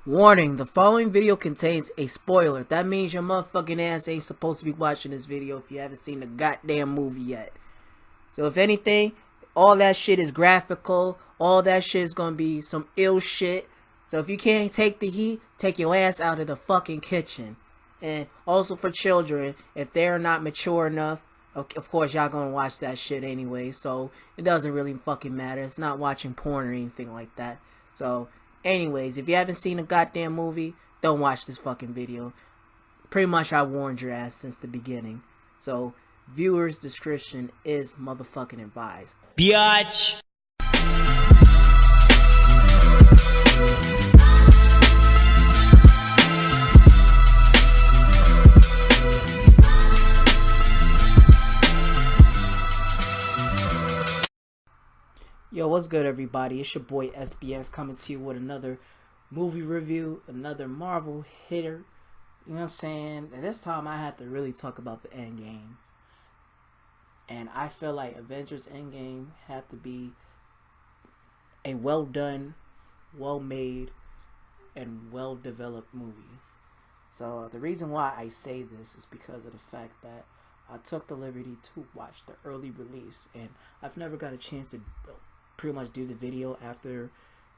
Warning, the following video contains a spoiler. That means your motherfucking ass ain't supposed to be watching this video if you haven't seen the goddamn movie yet. So if anything, all that shit is graphical. All that shit is gonna be some ill shit. So if you can't take the heat, take your ass out of the fucking kitchen. And also for children, if they're not mature enough, of course y'all gonna watch that shit anyway. So it doesn't really fucking matter. It's not watching porn or anything like that. So anyways, if you haven't seen a goddamn movie, don't watch this fucking video. Pretty much I warned your ass since the beginning. So viewers' discretion is motherfucking advised. Biatch. Yo, what's good, everybody? It's your boy SBS coming to you with another movie review, another Marvel hitter. You know what I'm saying? And this time I had to really talk about the endgame. And I feel like Avengers Endgame had to be a well done, well made, and well developed movie. So the reason why I say this is because of the fact that I took the liberty to watch the early release, and I've never got a chance to pretty much do the video after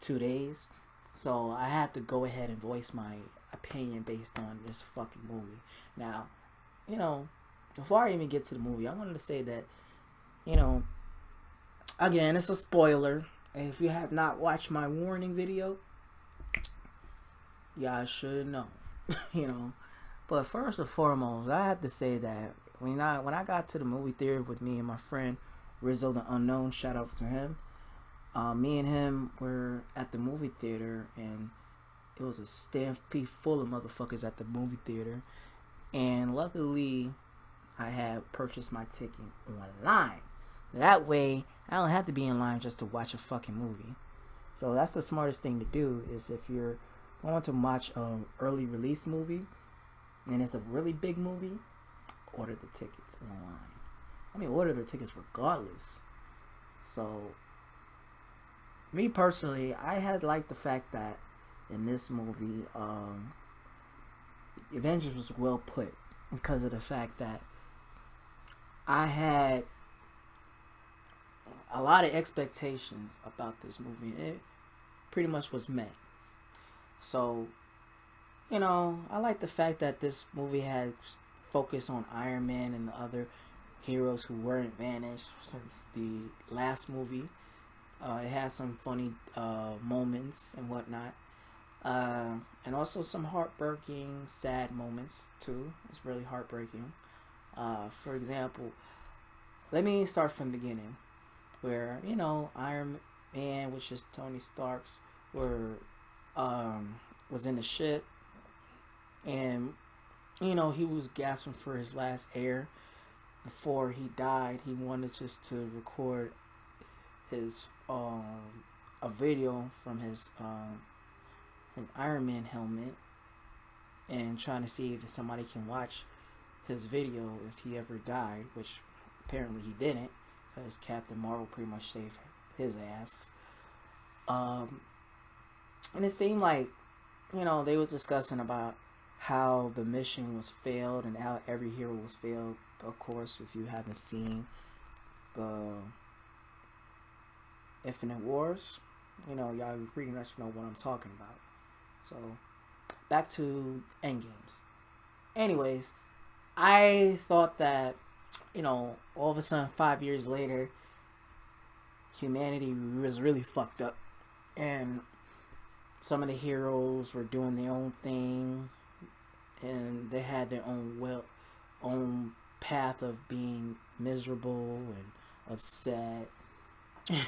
2 days. So I had to go ahead and voice my opinion based on this fucking movie. Now, before I even get to the movie, I wanted to say that, again, it's a spoiler. And if you have not watched my warning video, y'all should know. But first and foremost, I have to say that when I got to the movie theater with me and my friend Rizzo the Unknown, shout out to him. Me and him were at the movie theater, and it was a stampede full of motherfuckers at the movie theater. And luckily, I had purchased my ticket online. That way, I don't have to be in line just to watch a fucking movie. So that's the smartest thing to do, is if you're going to watch an early release movie, and it's a really big movie, order the tickets online. I mean, order the tickets regardless. So, me personally, I had liked the fact that in this movie, Avengers was well put because of the fact that I had a lot of expectations about this movie, and it pretty much was met. So, I like the fact that this movie had focus on Iron Man and the other heroes who weren't vanished since the last movie. It has some funny moments and whatnot. And also some heartbreaking, sad moments too. It's really heartbreaking. For example, let me start from the beginning. Where, Iron Man, which is Tony Stark's, was in the ship. And, he was gasping for his last air. Before he died, he wanted just to record his a video from his Iron Man helmet, and trying to see if somebody can watch his video if he ever died, which apparently he didn't, because Captain Marvel pretty much saved his ass. And it seemed like, they was discussing about how the mission was failed and how every hero was failed. Of course, if you haven't seen the Infinite Wars, y'all pretty much know what I'm talking about. So, back to Endgames. Anyways, I thought that, all of a sudden 5 years later, humanity was really fucked up. And some of the heroes were doing their own thing, and they had their own path of being miserable and upset.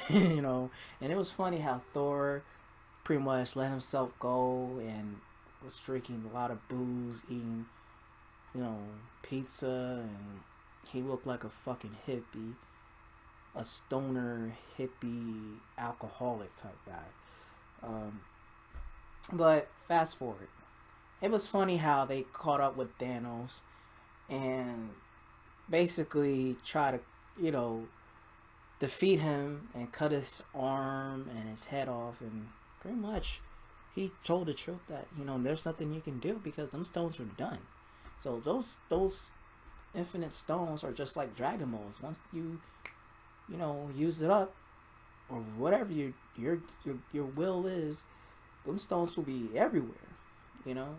And it was funny how Thor pretty much let himself go and was drinking a lot of booze, eating, pizza, and he looked like a fucking hippie, a stoner hippie alcoholic type guy. But fast forward, it was funny how they caught up with Thanos and basically try to, defeat him and cut his arm and his head off, and pretty much he told the truth that, you know, there's nothing you can do because them stones are done. So those infinite stones are just like Dragon Balls. Once you know, use it up, or whatever your will is, them stones will be everywhere, you know,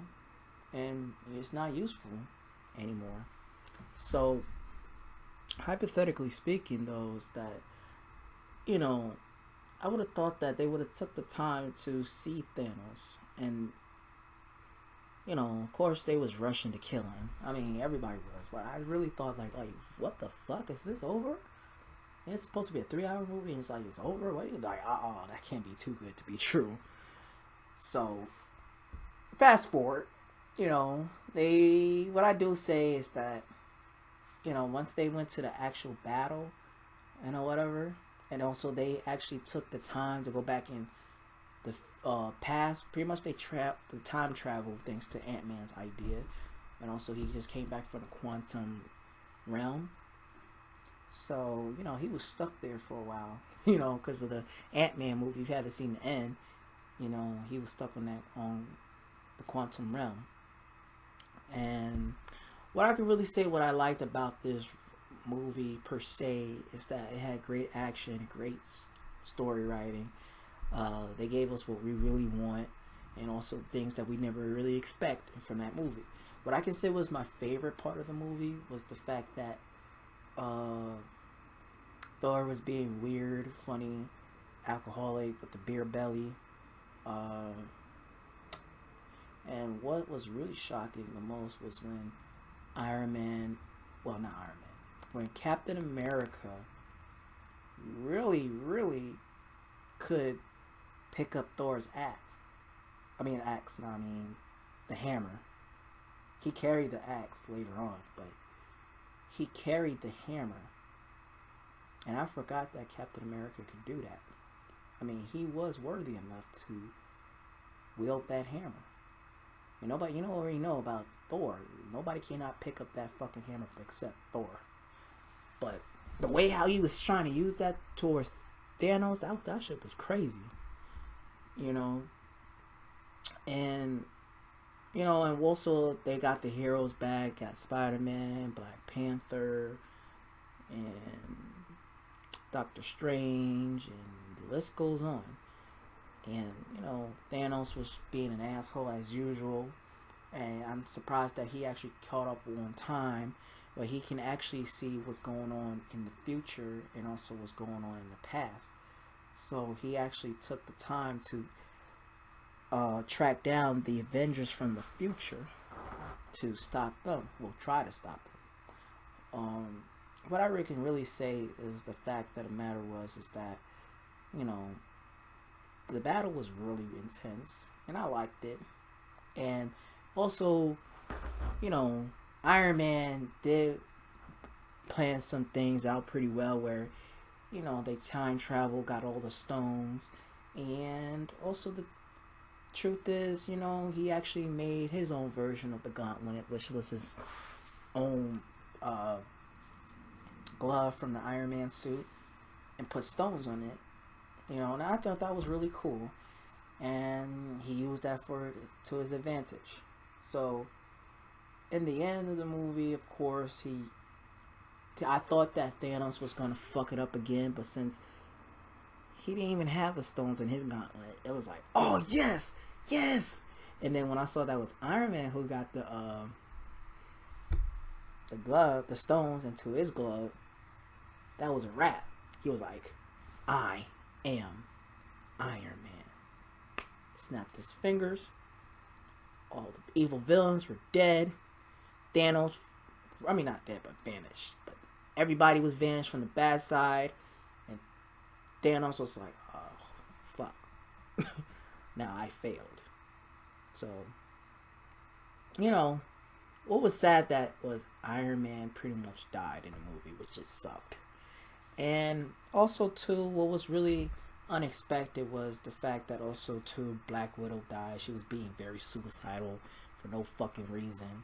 and it's not useful anymore. So hypothetically speaking, though, is that, you know, I would have thought that they would have took the time to see Thanos, and you know, of course, they was rushing to kill him. I mean, everybody was, but I really thought like, what the fuck is this over? And it's supposed to be a 3 hour movie, and it's like it's over. What? Like, that can't be too good to be true. So, fast forward, you know, they. What I do say is that, you know, once they went to the actual battle, and or whatever, and also they actually took the time to go back in the past. Pretty much the time travel thanks to Ant-Man's idea, and also he just came back from the quantum realm. So, you know, he was stuck there for a while, you know, because of the Ant-Man movie. If you haven't seen the end, you know, he was stuck on the quantum realm. And what I can really say, what I liked about this movie per se, is that it had great action, great story writing. They gave us what we really want, and also things that we never really expect from that movie. What I can say was my favorite part of the movie was the fact that Thor was being weird, funny, alcoholic with the beer belly. And what was really shocking the most was when Iron Man, well, not Iron Man, when Captain America really could pick up Thor's axe. The hammer. He carried the axe later on, but he carried the hammer. And I forgot that Captain America could do that. I mean, he was worthy enough to wield that hammer. And nobody, you know, already know about Thor. Nobody cannot pick up that fucking hammer except Thor. But the way how he was trying to use that towards Thanos, that shit was crazy. You know, and you know, and also they got the heroes back. Got Spider-Man, Black Panther, and Doctor Strange, and the list goes on. And you know, Thanos was being an asshole as usual, and I'm surprised that he actually caught up on time, where he can actually see what's going on in the future and also what's going on in the past. So he actually took the time to track down the Avengers from the future to stop them. Well, try to stop them. What I can really say is the fact that the matter is that, you know, the battle was really intense, and I liked it. And also, you know, Iron Man did plan some things out pretty well, where, you know, they time travel, got all the stones, and also the truth is, you know, he actually made his own version of the gauntlet, which was his own glove from the Iron Man suit, and put stones on it. You know, and I thought that was really cool, and he used that to his advantage. So, in the end of the movie, of course, I thought that Thanos was gonna fuck it up again, but since he didn't even have the stones in his gauntlet, it was like, oh yes, yes. And then when I saw that was Iron Man who got the glove, the stones into his glove, that was a wrap. He was like, I am Iron Man. Snapped his fingers. All the evil villains were dead. Thanos, I mean, not dead, but vanished. But everybody was vanished from the bad side. And Thanos was like, oh, fuck. Now I failed. So, you know, what was sad that was Iron Man pretty much died in the movie, which just sucked. And also, too, what was really unexpected was the fact that also, too, Black Widow died. She was being very suicidal for no fucking reason.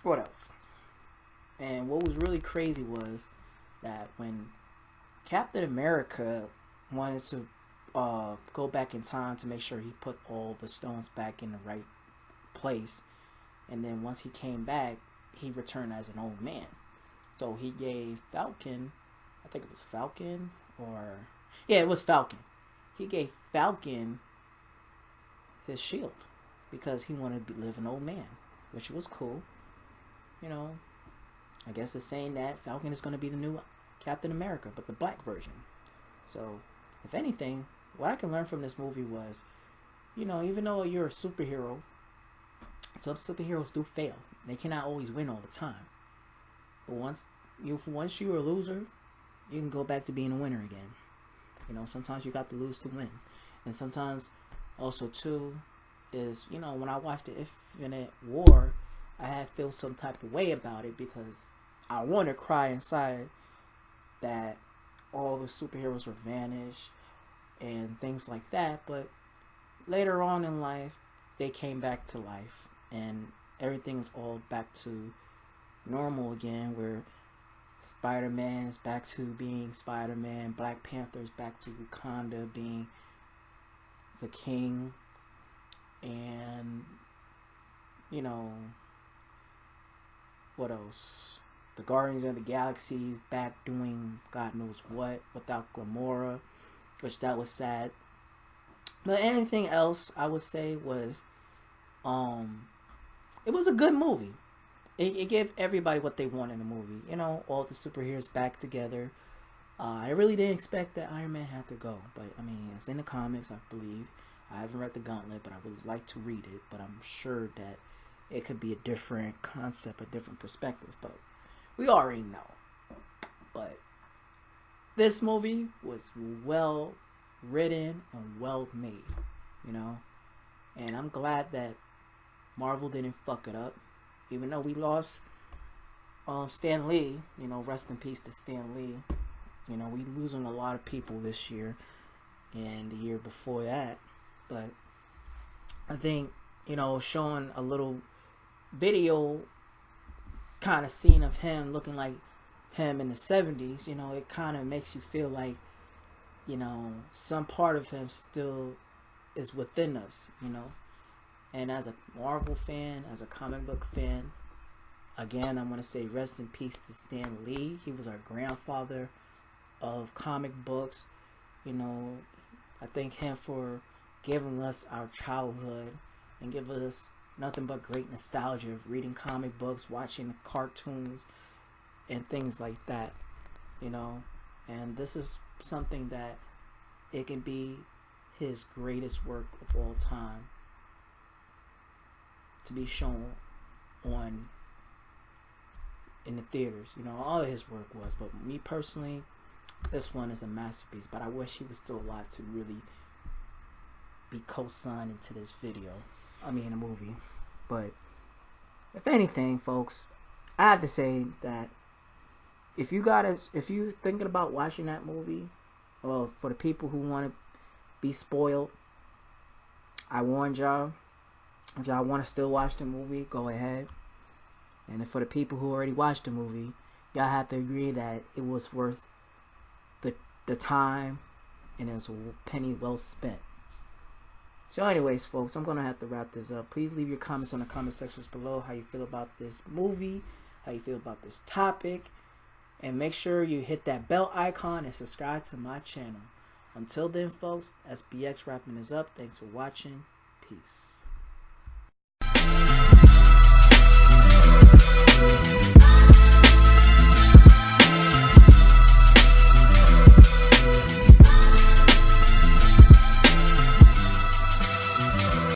What else? And what was really crazy was that when Captain America wanted to go back in time to make sure he put all the stones back in the right place. And then once he came back, he returned as an old man. So he gave Falcon, I think it was Falcon, or yeah, it was Falcon. He gave Falcon his shield because he wanted to live an old man, which was cool. You know, I guess it's saying that Falcon is going to be the new Captain America, but the black version. So, if anything, what I can learn from this movie was, you know, even though you're a superhero, some superheroes do fail. They cannot always win all the time. But once you're a loser, you can go back to being a winner again. You know, sometimes you got to lose to win. And sometimes also too is, you know, when I watched the Infinite War, I had feel some type of way about it because I want to cry inside that all the superheroes were vanished and things like that. But later on in life, they came back to life and everything's all back to normal again, where Spider-Man's back to being Spider-Man, Black Panther's back to Wakanda being the king, and you know, what else? The Guardians of the Galaxy's back doing God knows what without Gamora, which that was sad. But anything else I would say was, it was a good movie. It gave everybody what they want in the movie. You know, all the superheroes back together. I really didn't expect that Iron Man had to go, but I mean, it's in the comics, I believe. I haven't read the Gauntlet, but I would like to read it. But I'm sure that it could be a different concept, a different perspective. But we already know. But this movie was well written and well made, you know. And I'm glad that Marvel didn't fuck it up. Even though we lost Stan Lee, you know, rest in peace to Stan Lee. You know, we losing a lot of people this year and the year before that. But I think, you know, showing a little video kind of scene of him looking like him in the 70s, you know, it kind of makes you feel like, you know, some part of him still is within us, you know. And as a Marvel fan, as a comic book fan, again, I'm going to say rest in peace to Stan Lee. He was our grandfather of comic books. You know, I thank him for giving us our childhood and giving us nothing but great nostalgia of reading comic books, watching cartoons, and things like that. You know, and this is something that it can be his greatest work of all time to be shown on in the theaters. You know, all of his work was, but me personally, this one is a masterpiece. But I wish he was still alive to really be co-signing to this video. I mean, a movie. But if anything, folks, I have to say that if you thinking about watching that movie, well, for the people who want to be spoiled, I warned y'all. If y'all want to still watch the movie, go ahead. And for the people who already watched the movie, y'all have to agree that it was worth the time and it was a penny well spent. So anyways, folks, I'm going to have to wrap this up. Please leave your comments on the comment sections below how you feel about this movie, how you feel about this topic. And make sure you hit that bell icon and subscribe to my channel. Until then, folks, SBX wrapping this up. Thanks for watching. Peace.